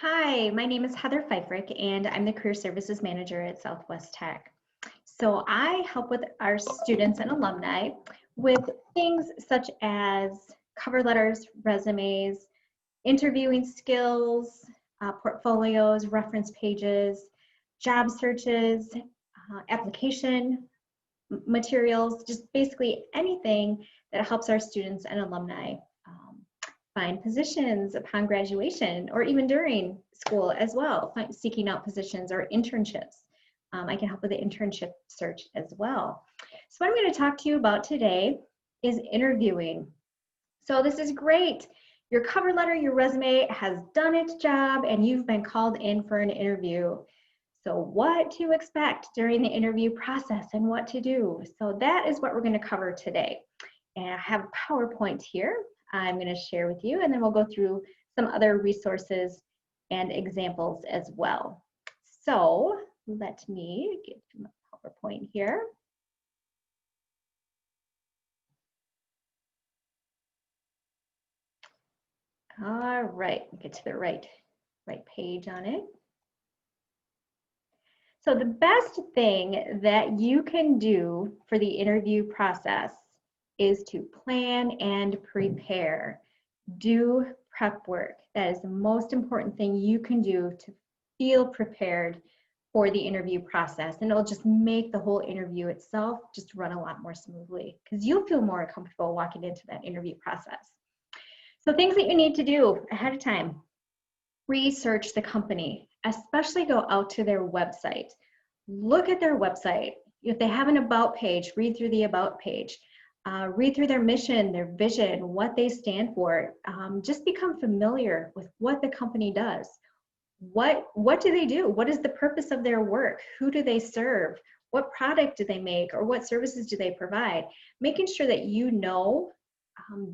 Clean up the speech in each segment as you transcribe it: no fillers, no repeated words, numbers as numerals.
Hi, my name is Heather Fifrick, and I'm the Career Services Manager at Southwest Tech. So I help with our students and alumni with things such as cover letters, resumes, interviewing skills, portfolios, reference pages, job searches, application materials, just basically anything that helps our students and alumni find positions upon graduation or even during school as well, seeking out positions or internships. I can help with the internship search as well. So what I'm going to talk to you about today is interviewing. So this is great. Your cover letter, your resume has done its job and you've been called in for an interview. So what to expect during the interview process and what to do. So that is what we're going to cover today. And I have a PowerPoint here I'm going to share with you, and then we'll go through some other resources and examples as well. So let me get to my PowerPoint here. All right, get to the right page on it. So the best thing that you can do for the interview process is to plan and prepare. Do prep work. That is the most important thing you can do to feel prepared for the interview process, and it'll just make the whole interview itself just run a lot more smoothly because you'll feel more comfortable walking into that interview process. So things that you need to do ahead of time: research the company, especially go out to their website. Look at their website. If they have an about page, read through the about page. Read through their mission, their vision, what they stand for. Just become familiar with what the company does. What do they do? What is the purpose of their work? Who do they serve? What product do they make, or what services do they provide? Making sure that you know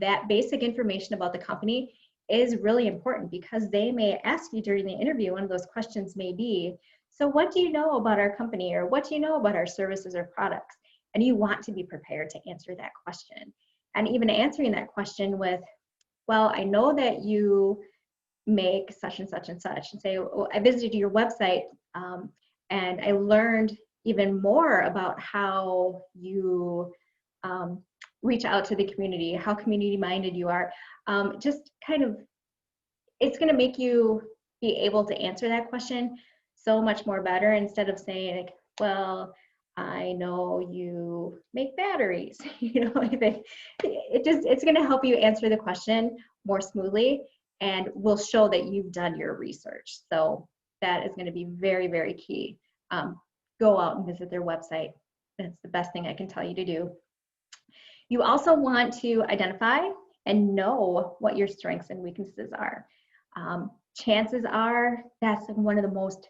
that basic information about the company is really important because they may ask you during the interview. One of those questions may be, so what do you know about our company, or what do you know about our services or products? And you want to be prepared to answer that question. And even answering that question with, well, I know that you make such and such and such, and say, well, I visited your website and I learned even more about how you reach out to the community, how community minded you are. Just kind of, it's going to make you be able to answer that question so much more better, instead of saying like, well, I know you make batteries. You know, it's going to help you answer the question more smoothly and will show that you've done your research. So that is going to be very, very key. Go out and visit their website. That's the best thing I can tell you to do. You also want to identify and know what your strengths and weaknesses are. Chances are that's one of the most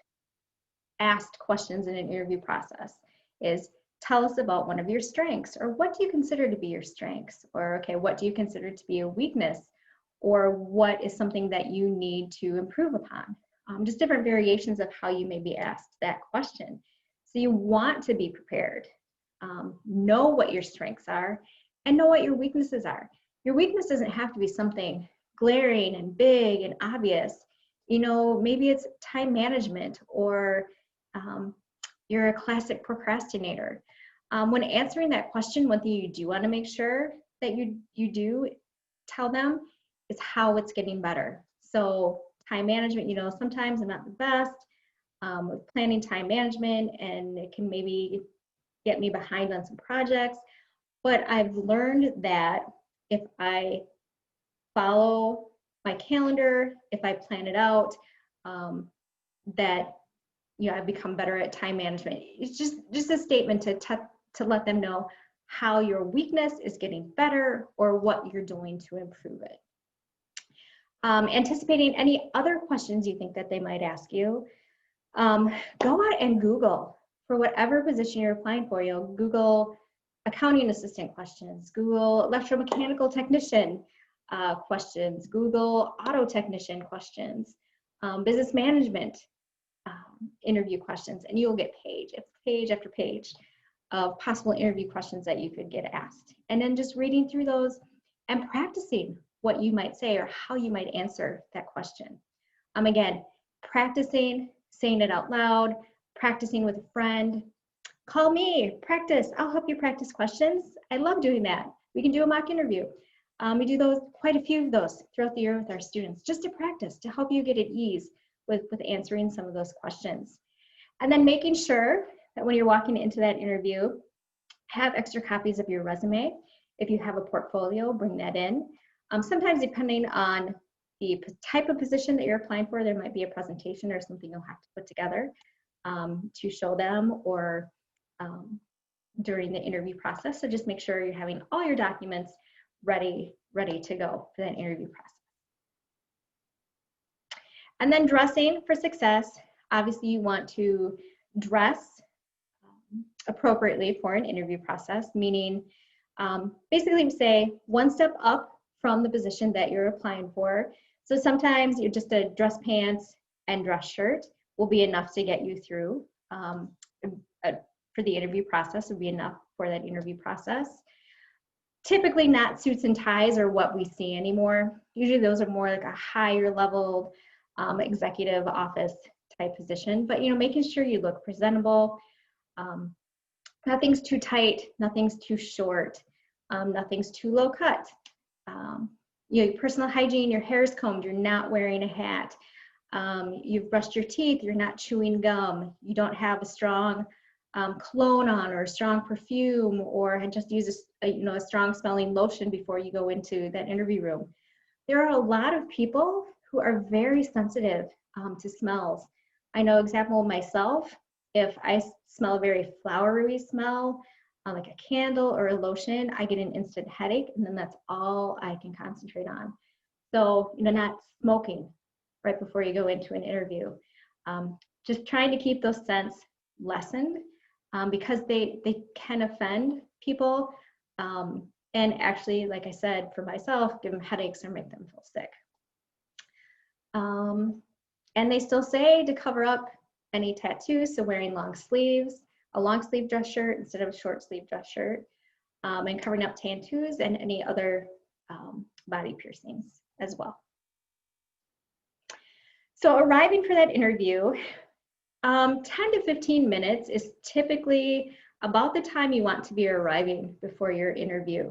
asked questions in an interview process is, tell us about one of your strengths, or what do you consider to be your strengths, or okay, what do you consider to be a weakness, or what is something that you need to improve upon. Just different variations of how you may be asked that question. So you want to be prepared. Know what your strengths are and know what your weaknesses are. Your weakness doesn't have to be something glaring and big and obvious. You know, maybe it's time management, or you're a classic procrastinator. When answering that question, one thing you do want to make sure that you do tell them is how it's getting better. So time management, you know, sometimes I'm not the best with planning time management, and it can maybe get me behind on some projects. But I've learned that if I follow my calendar, if I plan it out, that, you know, I've become better at time management. It's just a statement to let them know how your weakness is getting better or what you're doing to improve it. Anticipating any other questions you think that they might ask you, go out and Google for whatever position you're applying for. You know, Google accounting assistant questions, Google electromechanical technician questions, Google auto technician questions, business management interview questions, and you'll get page after page of possible interview questions that you could get asked. And then just reading through those and practicing what you might say or how you might answer that question. Again, practicing saying it out loud, practicing with a friend. Call me, practice. I'll help you practice questions. I love doing that. We can do a mock interview. We do those, quite a few of those throughout the year with our students, just to practice, to help you get at ease with answering some of those questions. And then making sure that when you're walking into that interview, have extra copies of your resume. If you have a portfolio, bring that in. Sometimes depending on the type of position that you're applying for, there might be a presentation or something you'll have to put together to show them, or during the interview process. So just make sure you're having all your documents ready to go for that interview process. And then dressing for success. Obviously, you want to dress appropriately for an interview process, meaning basically say one step up from the position that you're applying for. So sometimes you're just a dress pants and dress shirt will be enough to get you through for the interview process, would be enough for that interview process. Typically not suits and ties are what we see anymore. Usually those are more like a higher level executive office type position, but making sure you look presentable. Nothing's too tight, nothing's too short, nothing's too low cut. Your personal hygiene, your hair is combed, you're not wearing a hat. You've brushed your teeth, you're not chewing gum, you don't have a strong cologne on or a strong perfume, or had just used a strong smelling lotion before you go into that interview room. There are a lot of people who are very sensitive to smells. I know example myself, if I smell a very flowery smell, like a candle or a lotion, I get an instant headache, and then that's all I can concentrate on. So, not smoking right before you go into an interview. Just trying to keep those scents lessened because they can offend people. And actually, like I said, for myself, give them headaches or make them feel sick. And they still say to cover up any tattoos, so wearing long sleeves, a long sleeve dress shirt instead of a short sleeve dress shirt, and covering up tattoos and any other body piercings as well. So arriving for that interview, 10 to 15 minutes is typically about the time you want to be arriving before your interview.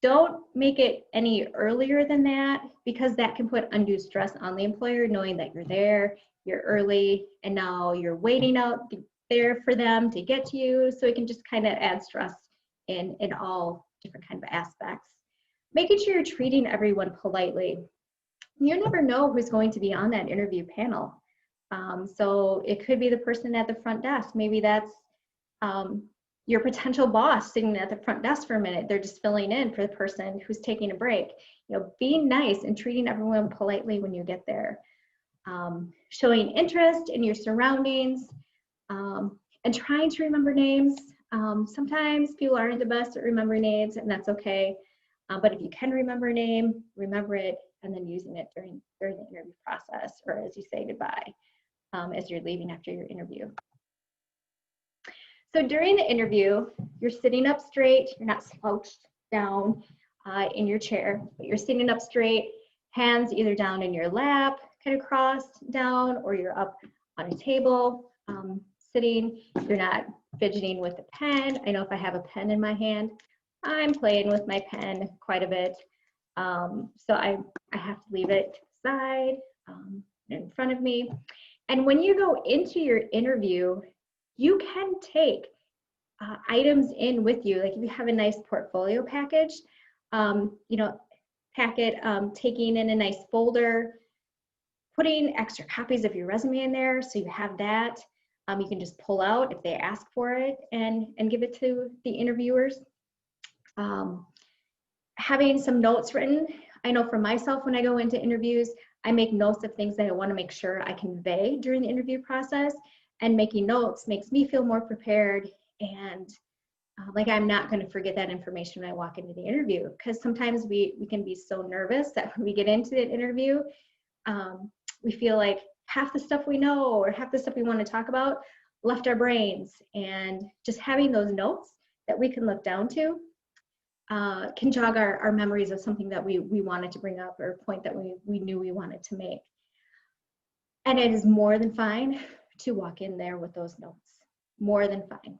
Don't make it any earlier than that, because that can put undue stress on the employer, knowing that you're there, you're early, and now you're waiting out there for them to get to you. So it can just kind of add stress in all different kind of aspects. Making sure you're treating everyone politely. You never know who's going to be on that interview panel. So it could be the person at the front desk. Maybe that's your potential boss sitting at the front desk for a minute. They're just filling in for the person who's taking a break. Being nice and treating everyone politely when you get there. Showing interest in your surroundings, and trying to remember names. Sometimes people aren't the best at remembering names, and that's okay. But if you can remember a name, remember it, and then using it during the interview process, or as you say goodbye, as you're leaving after your interview. So during the interview, you're sitting up straight, you're not slouched down in your chair, but you're sitting up straight, hands either down in your lap, kind of crossed down, or you're up on a table, sitting. You're not fidgeting with a pen. I know if I have a pen in my hand, I'm playing with my pen quite a bit. So I have to leave it to the side, in front of me. And when you go into your interview, you can take items in with you. Like if you have a nice portfolio package, taking in a nice folder, putting extra copies of your resume in there so you have that. You can just pull out if they ask for it and give it to the interviewers. Having some notes written. I know for myself, when I go into interviews, I make notes of things that I want to make sure I convey during the interview process, and making notes makes me feel more prepared, and like I'm not going to forget that information when I walk into the interview, because sometimes we can be so nervous that when we get into the interview, we feel like half the stuff we know or half the stuff we want to talk about left our brains, and just having those notes that we can look down to can jog our memories of something that we wanted to bring up, or a point that we knew we wanted to make. And it is more than fine to walk in there with those notes. More than fine.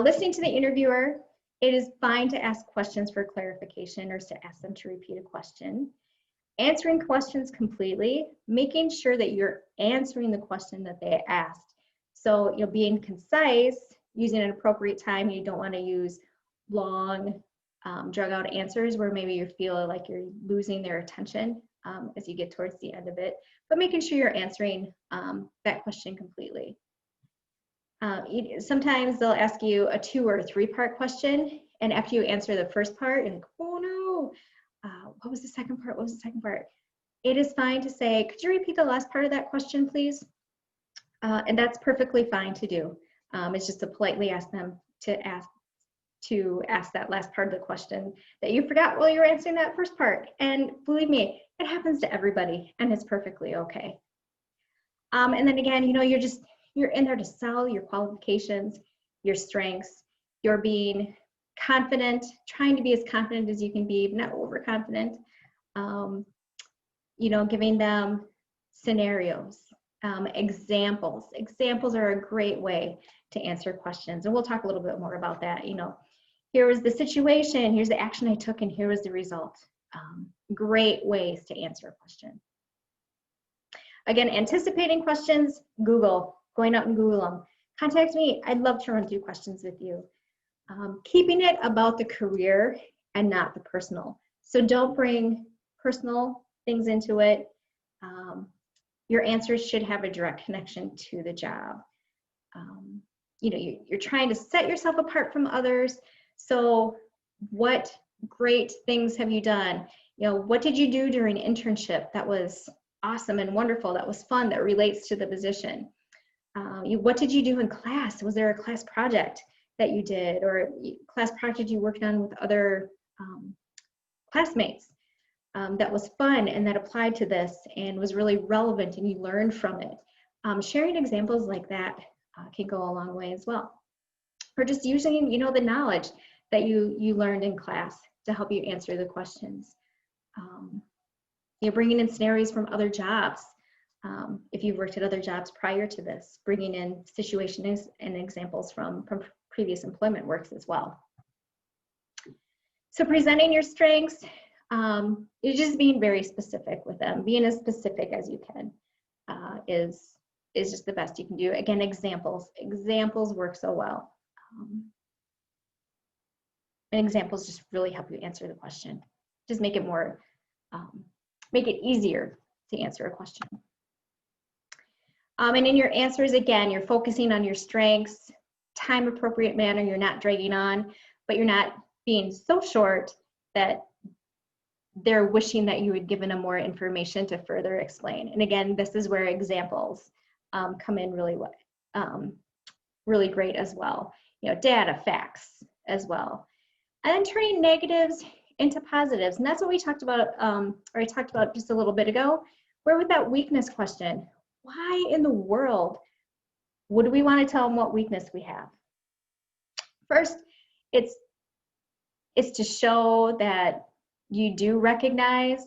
Listening to the interviewer, it is fine to ask questions for clarification or to ask them to repeat a question. Answering questions completely, making sure that you're answering the question that they asked. So, being concise, using an appropriate time. You don't want to use long, drag out answers where maybe you feel like you're losing their attention as you get towards the end of it, but making sure you're answering that question completely. Sometimes they'll ask you a 2 or 3 part question, and after you answer the first part, and oh no, what was the second part? What was the second part? It is fine to say, could you repeat the last part of that question, please? And that's perfectly fine to do. It's just to politely ask them to ask that last part of the question that you forgot while you were answering that first part. And believe me, it happens to everybody, and it's perfectly okay. And then again, you're in there to sell your qualifications, your strengths. You're being confident, trying to be as confident as you can be, but not overconfident. Giving them scenarios, examples. Examples are a great way to answer questions. And we'll talk a little bit more about that. Here was the situation, here's the action I took, and here was the result. Great ways to answer a question. Again, anticipating questions, going out and Google them. Contact me, I'd love to run through questions with you. Keeping it about the career and not the personal. So don't bring personal things into it. Your answers should have a direct connection to the job. You're trying to set yourself apart from others. So what great things have you done? What did you do during internship that was awesome and wonderful, that was fun, that relates to the position? What did you do in class? Was there a class project that you did, or a class project you worked on with other classmates that was fun and that applied to this and was really relevant and you learned from it? Sharing examples like that can go a long way as well. Or just using, the knowledge that you learned in class to help you answer the questions. Bringing in scenarios from other jobs. If you've worked at other jobs prior to this, bringing in situations and examples from previous employment works as well. So presenting your strengths, you're just being very specific with them. Being as specific as you can is just the best you can do. Again, examples work so well. And examples just really help you answer the question. Just make it more, make it easier to answer a question. And in your answers, again, you're focusing on your strengths, time appropriate manner. You're not dragging on, but you're not being so short that they're wishing that you had given them more information to further explain. And again, this is where examples come in really great as well. Data, facts as well. And then turning negatives into positives. And that's what we talked about, or I talked about just a little bit ago, where with that weakness question, why in the world would we want to tell them what weakness we have? First, it's to show that you do recognize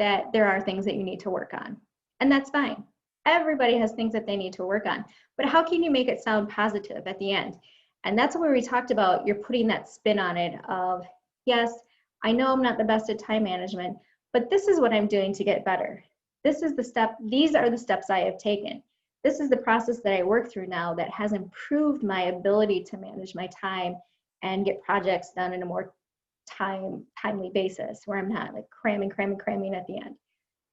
that there are things that you need to work on. And that's fine. Everybody has things that they need to work on. But how can you make it sound positive at the end? And that's where we talked about you're putting that spin on it of, yes, I know I'm not the best at time management, but this is what I'm doing to get better. This is the step, these are the steps I have taken. This is the process that I work through now that has improved my ability to manage my time and get projects done in a more timely basis where I'm not like cramming at the end.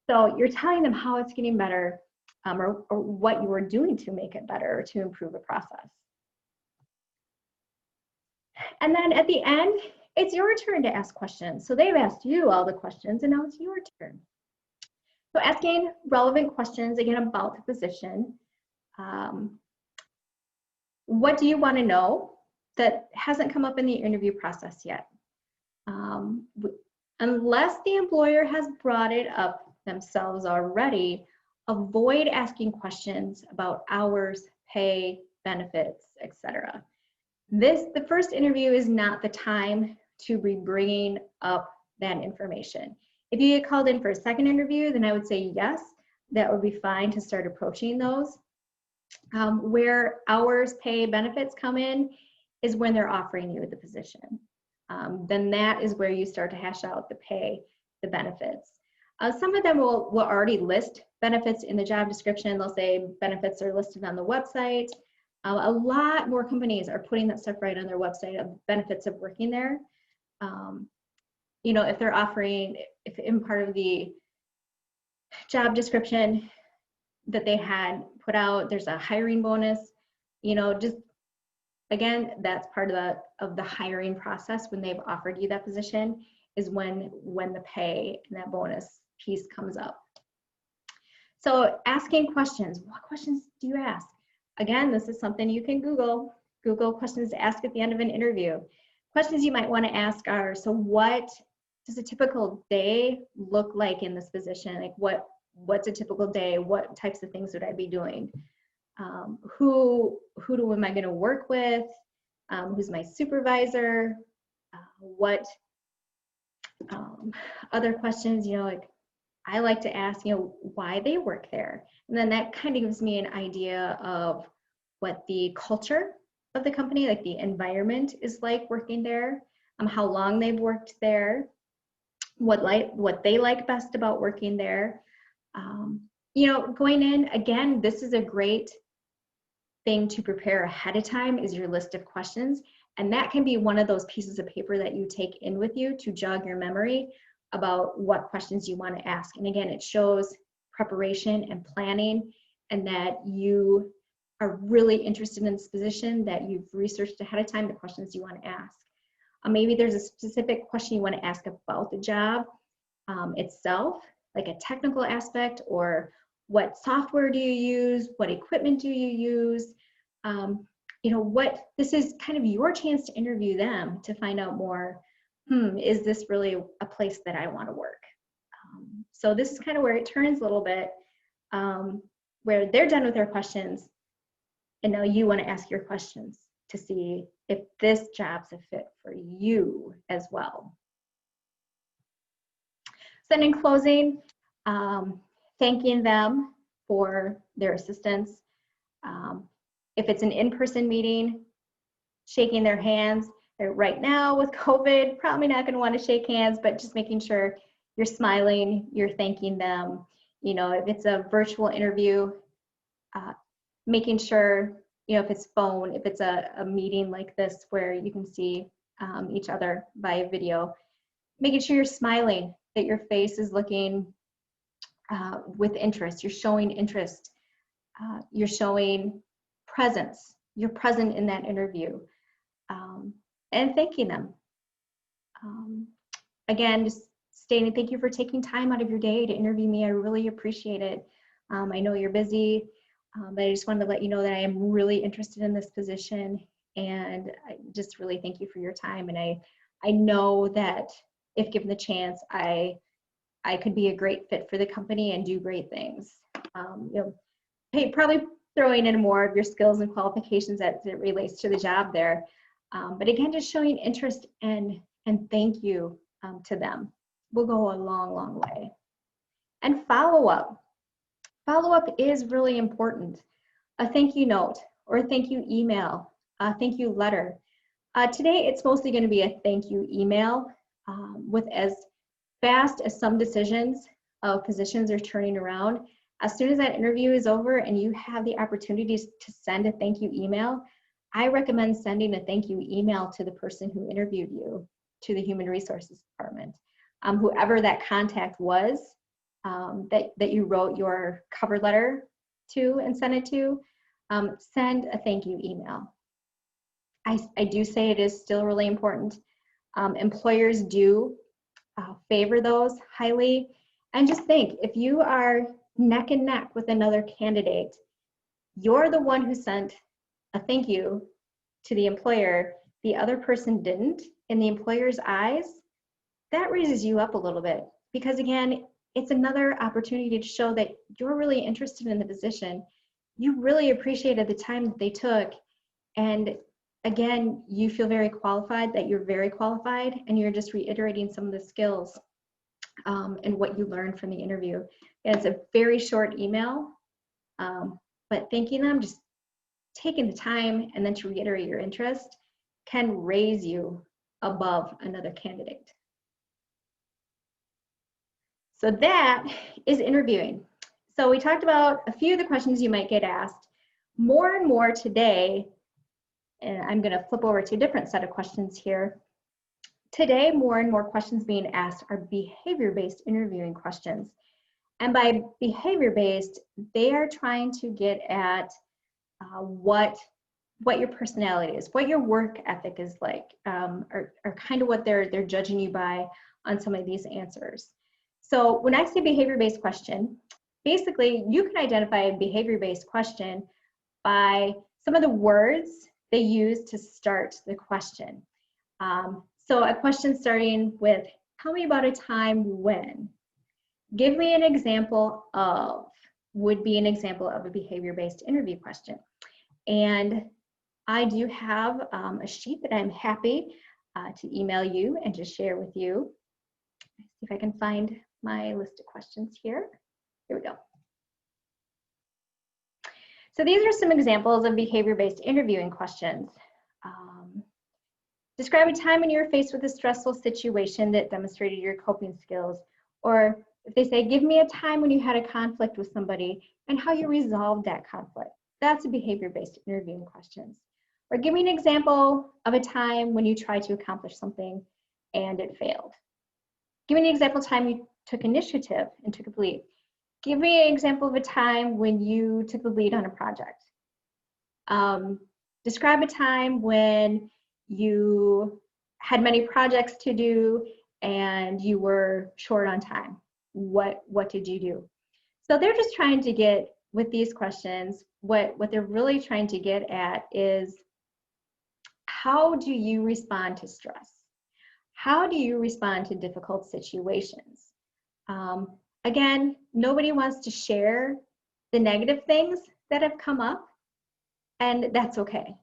So you're telling them how it's getting better or what you are doing to make it better or to improve a process. And then at the end, it's your turn to ask questions. So they've asked you all the questions and now it's your turn. So asking relevant questions, again, about the position. What do you want to know that hasn't come up in the interview process yet? Unless the employer has brought it up themselves already, avoid asking questions about hours, pay, benefits, etc. The first interview is not the time to be bringing up that information. If you get called in for a second interview, then I would say yes, that would be fine to start approaching those. Where hours, pay, benefits come in is when they're offering you the position. Then that is where you start to hash out the pay, the benefits. Some of them will already list benefits in the job description. They'll say benefits are listed on the website. A lot more companies are putting that stuff right on their website of benefits of working there. You know, if they're offering, if in part of the job description that they had put out, there's a hiring bonus, you know, just again, that's part of the hiring process when they've offered you that position is when the pay and that bonus piece comes up. So asking questions, what questions do you ask? Again, this is something you can Google questions to ask at the end of an interview. Questions you might want to ask are, so what does a typical day look like in this position? Like what's a typical day? What types of things would I be doing? Who am I going to work with? Who's my supervisor? What other questions, you know, like I like to ask, you know, why they work there. And then that kind of gives me an idea of what the culture of the company, like the environment is like working there, how long they've worked there, what they like best about working there. You know, going in, again, this is a great thing to prepare ahead of time is your list of questions. And that can be one of those pieces of paper that you take in with you to jog your memory about what questions you want to ask. And again, it shows preparation and planning and that you are really interested in this position, that you've researched ahead of time the questions you want to ask. Maybe there's a specific question you want to ask about the job itself, like a technical aspect, or what software do you use? What equipment do you use? You know, this is kind of your chance to interview them to find out more, is this really a place that I want to work? So this is kind of where it turns a little bit, where they're done with their questions, and now you want to ask your questions to see if this job's a fit for you as well. So then in closing, thanking them for their assistance. If it's an in-person meeting, shaking their hands. Right now with COVID, probably not going to want to shake hands, but just making sure you're smiling, you're thanking them. You know, if it's a virtual interview, making sure, you know, if it's phone, if it's a meeting like this where you can see each other via video, making sure you're smiling, that your face is looking with interest. You're showing interest. You're showing presence. You're present in that interview. And thanking them. Again, just stating thank you for taking time out of your day to interview me. I really appreciate it. I know you're busy, but I just wanted to let you know that I am really interested in this position, and I just really thank you for your time. And I know that if given the chance, I could be a great fit for the company and do great things. You know, hey, probably throwing in more of your skills and qualifications as it relates to the job there. But again, just showing interest and thank you to them will go a long, long way. And follow-up. Follow-up is really important. A thank you note or a thank you email, a thank you letter. Today, it's mostly going to be a thank you email with as fast as some decisions of positions are turning around. As soon as that interview is over and you have the opportunity to send a thank you email, I recommend sending a thank you email to the person who interviewed you, to the Human Resources Department. Whoever that contact was that you wrote your cover letter to and sent it to, send a thank you email. I do say it is still really important. Employers do favor those highly. And just think, if you are neck and neck with another candidate, you're the one who sent a thank you to the employer, the other person didn't, in the employer's eyes, that raises you up a little bit. Because again, it's another opportunity to show that you're really interested in the position. You really appreciated the time that they took. And again, you feel very qualified, that you're very qualified, and you're just reiterating some of the skills and what you learned from the interview. And it's a very short email, but thanking them, just taking the time and then to reiterate your interest can raise you above another candidate. So that is interviewing. So we talked about a few of the questions you might get asked. More and more today, and I'm going to flip over to a different set of questions here. Today, more and more questions being asked are behavior-based interviewing questions. And by behavior-based, they are trying to get at what your personality is, what your work ethic is like, or kind of what they're judging you by on some of these answers. So when I say behavior-based question, basically you can identify a behavior-based question by some of the words they use to start the question. So a question starting with, tell me about a time when. Give me an example of, would be an example of a behavior-based interview question. And I do have a sheet that I'm happy to email you and to share with you. Let's see if I can find my list of questions here. Here we go. So these are some examples of behavior-based interviewing questions. Describe a time when you were faced with a stressful situation that demonstrated your coping skills. Or if they say, give me a time when you had a conflict with somebody and how you resolved that conflict. That's a behavior-based interviewing questions. Or give me an example of a time when you tried to accomplish something and it failed. Give me an example of a time you took initiative and took the lead. Give me an example of a time when you took the lead on a project. Describe a time when you had many projects to do and you were short on time. What did you do? So they're just trying to get, with these questions, what they're really trying to get at is, how do you respond to stress? How do you respond to difficult situations? Again, nobody wants to share the negative things that have come up, and that's okay.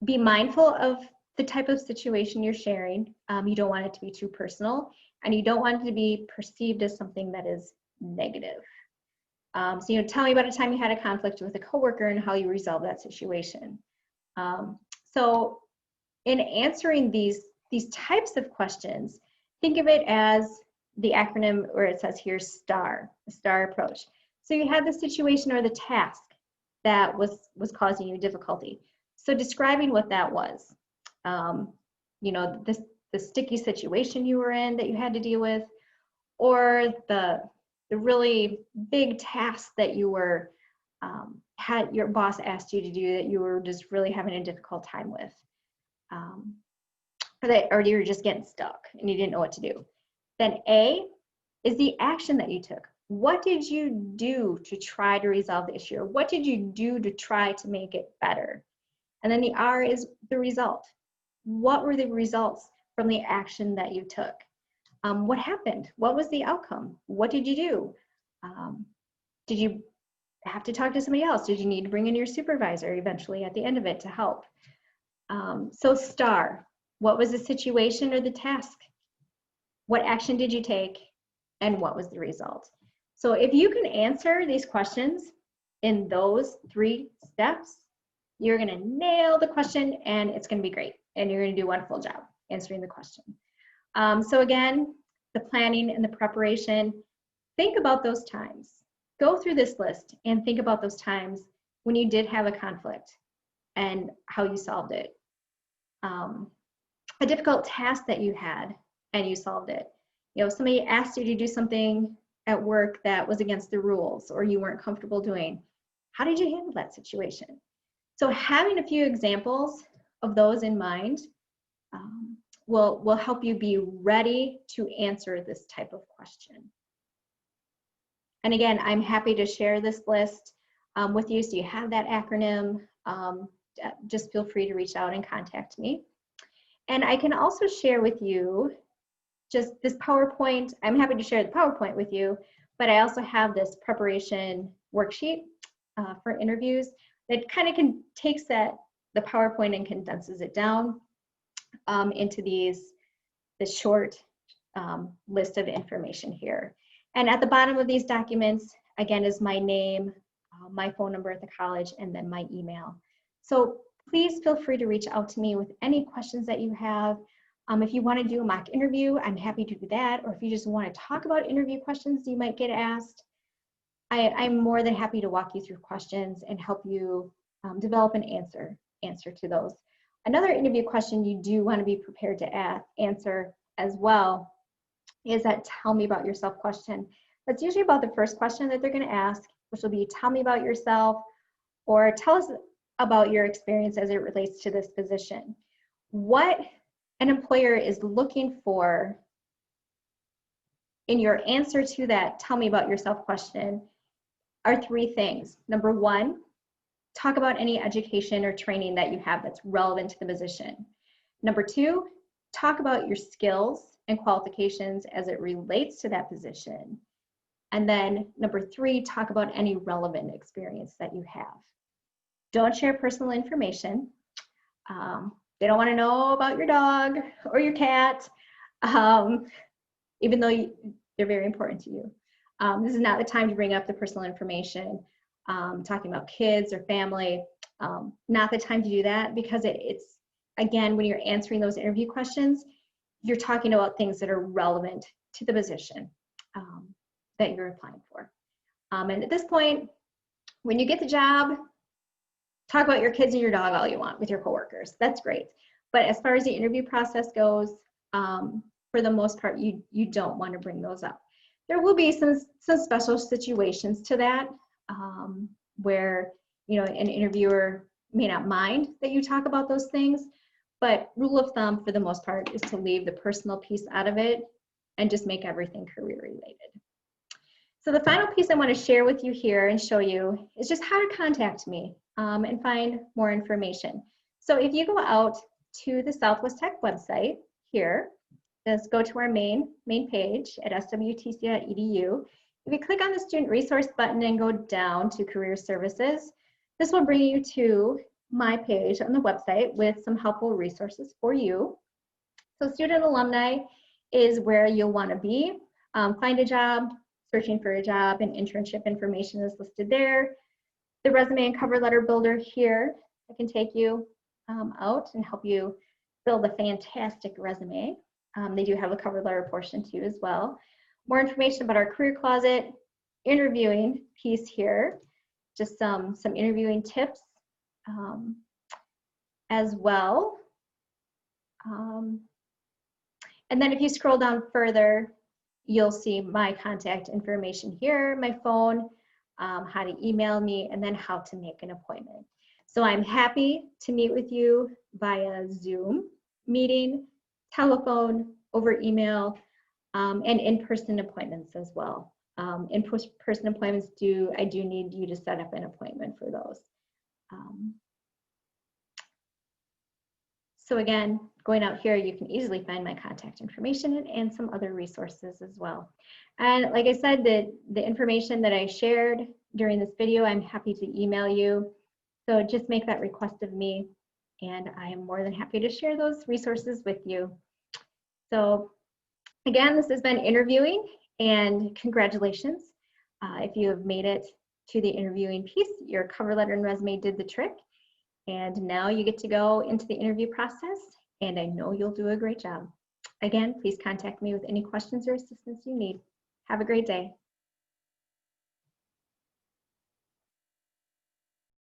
Be mindful of the type of situation you're sharing. You don't want it to be too personal, and you don't want it to be perceived as something that is negative. So, tell me about a time you had a conflict with a coworker and how you resolved that situation. So in answering these types of questions, think of it as the acronym where it says here STAR, the STAR approach. So you had the situation or the task that was causing you difficulty. So describing what that was, the sticky situation you were in that you had to deal with, or the really big task that you were had your boss asked you to do that you were just really having a difficult time with, or you were just getting stuck and you didn't know what to do. Then A is the action that you took. What did you do to try to resolve the issue? Or what did you do to try to make it better? And then the R is the result. What were the results from the action that you took? What happened? What was the outcome? What did you do? Did you have to talk to somebody else? Did you need to bring in your supervisor eventually at the end of it to help? So STAR, what was the situation or the task? What action did you take? And what was the result? So if you can answer these questions in those 3 steps, you're gonna nail the question and it's gonna be great. And you're gonna do a wonderful job answering the question. So again, the planning and the preparation, think about those times. Go through this list and think about those times when you did have a conflict and how you solved it. A difficult task that you had and you solved it. Somebody asked you to do something at work that was against the rules or you weren't comfortable doing. How did you handle that situation? So having a few examples of those in mind will help you be ready to answer this type of question. And again, I'm happy to share this list with you so you have that acronym. Just feel free to reach out and contact me. And I can also share with you just this PowerPoint. I'm happy to share the PowerPoint with you, but I also have this preparation worksheet for interviews that kind of takes the PowerPoint and condenses it down into the short list of information here. And at the bottom of these documents, again, is my name, my phone number at the college, and then my email. So please feel free to reach out to me with any questions that you have. If you want to do a mock interview, I'm happy to do that. Or if you just want to talk about interview questions you might get asked, I'm more than happy to walk you through questions and help you develop an answer to those. Another interview question you do want to be prepared to answer as well is that tell me about yourself question. That's usually about the first question that they're going to ask, which will be tell me about yourself, or tell us about your experience as it relates to this position. What an employer is looking for in your answer to that tell me about yourself question are three things. Number one, talk about any education or training that you have that's relevant to the position. Number two, talk about your skills and qualifications as it relates to that position. And then number three, talk about any relevant experience that you have. Don't share personal information. They don't want to know about your dog or your cat, even though they're very important to you. This is not the time to bring up the personal information, talking about kids or family. Not the time to do that, because it's, again, when you're answering those interview questions, you're talking about things that are relevant to the position that you're applying for. And at this point, when you get the job, talk about your kids and your dog all you want with your coworkers. That's great. But as far as the interview process goes, for the most part, you don't want to bring those up. There will be some special situations to that where, you know, an interviewer may not mind that you talk about those things, but rule of thumb for the most part is to leave the personal piece out of it and just make everything career related. So the final piece I want to share with you here and show you is just how to contact me and find more information. So if you go out to the Southwest Tech website here, just go to our main page at swtc.edu. If you click on the student resource button and go down to career services, this will bring you to my page on the website with some helpful resources for you. So student alumni is where you'll want to be. Find a job, searching for a job, and internship information is listed there. The resume and cover letter builder here, I can take you out and help you build a fantastic resume. They do have a cover letter portion too as well. More information about our career closet, interviewing piece here, just some interviewing tips as well. And then if you scroll down further, you'll see my contact information here, my phone, how to email me, and then how to make an appointment. So I'm happy to meet with you via Zoom meeting, telephone, over email, and in-person appointments as well. In-person appointments, I do need you to set up an appointment for those. So again, going out here, you can easily find my contact information and some other resources as well. And like I said, the information that I shared during this video, I'm happy to email you. So just make that request of me, and I am more than happy to share those resources with you. So again, this has been interviewing, and congratulations. If you have made it to the interviewing piece, your cover letter and resume did the trick. And now you get to go into the interview process, and I know you'll do a great job. Again, please contact me with any questions or assistance you need. Have a great day.